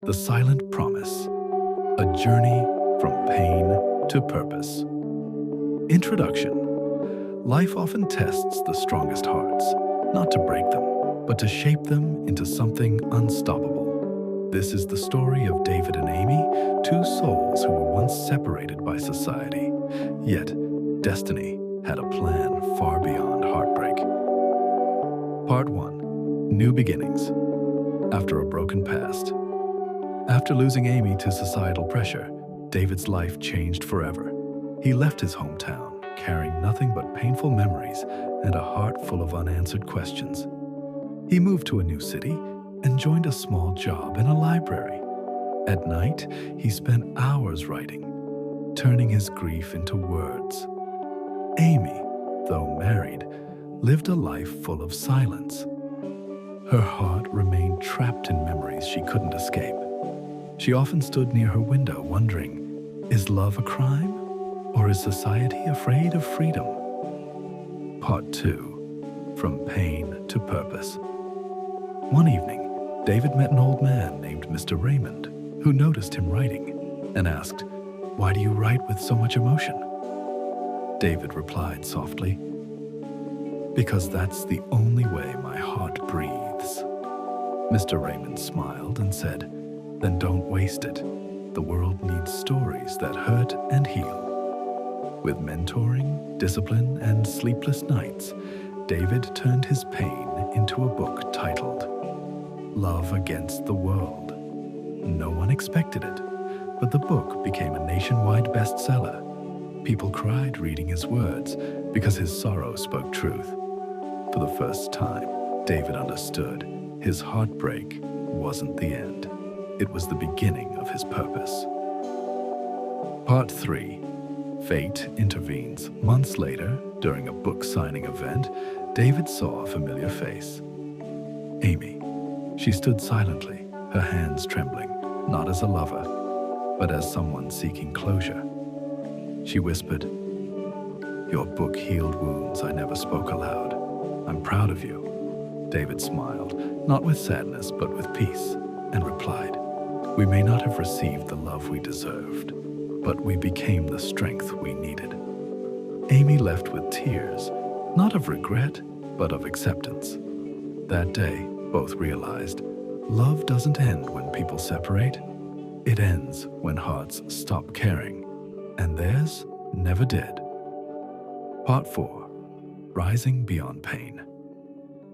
The Silent Promise, a journey from pain to purpose. Introduction. Life often tests the strongest hearts, not to break them, but to shape them into something unstoppable. This is the story of David and Amy, two souls who were once separated by society. Yet, destiny had a plan far beyond heartbreak. Part 1. New Beginnings. After a broken past. After losing Amy to societal pressure, David's life changed forever. He left his hometown, carrying nothing but painful memories and a heart full of unanswered questions. He moved to a new city and joined a small job in a library. At night, he spent hours writing, turning his grief into words. Amy, though married, lived a life full of silence. Her heart remained trapped in memories she couldn't escape. She often stood near her window wondering, is love a crime? Or is society afraid of freedom? Part 2. From Pain to Purpose. One evening, David met an old man named Mr. Raymond, who noticed him writing and asked, "Why do you write with so much emotion?" David replied softly, "Because that's the only way my heart breathes." Mr. Raymond smiled and said, "Then don't waste it. The world needs stories that hurt and heal." With mentoring, discipline, and sleepless nights, David turned his pain into a book titled Love Against the World. No one expected it, but the book became a nationwide bestseller. People cried reading his words because his sorrow spoke truth. For the first time, David understood his heartbreak wasn't the end. It was the beginning of his purpose. Part 3. Fate intervenes. Months later, during a book signing event, David saw a familiar face. Amy. She stood silently, her hands trembling, not as a lover, but as someone seeking closure. She whispered, "Your book healed wounds I never spoke aloud. I'm proud of you." David smiled, not with sadness, but with peace, and replied, "We may not have received the love we deserved, but we became the strength we needed." Amy left with tears, not of regret, but of acceptance. That day, both realized, love doesn't end when people separate. It ends when hearts stop caring, and theirs never did. Part 4. Rising Beyond Pain.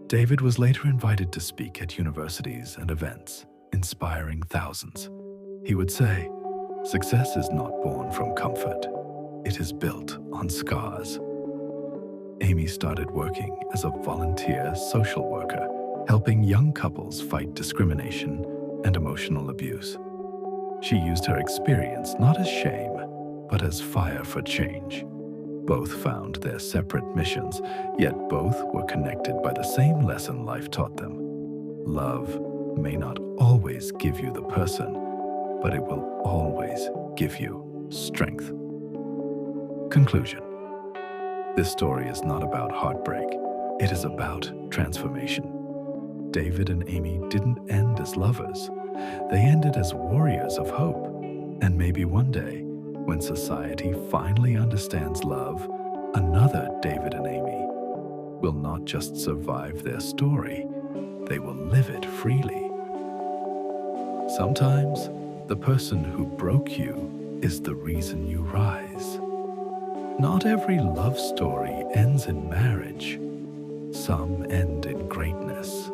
David was later invited to speak at universities and events, inspiring thousands. He would say, "Success is not born from comfort. It is built on scars." Amy started working as a volunteer social worker, helping young couples fight discrimination and emotional abuse. She used her experience not as shame, but as fire for change. Both found their separate missions, yet both were connected by the same lesson life taught them. Love may not always give you the person, but it will always give you strength. Conclusion. This story is not about heartbreak. It is about transformation. David and Amy didn't end as lovers. They ended as warriors of hope. And maybe one day, when society finally understands love, another David and Amy will not just survive their story, they will live it freely. Sometimes, the person who broke you is the reason you rise. Not every love story ends in marriage. Some end in greatness.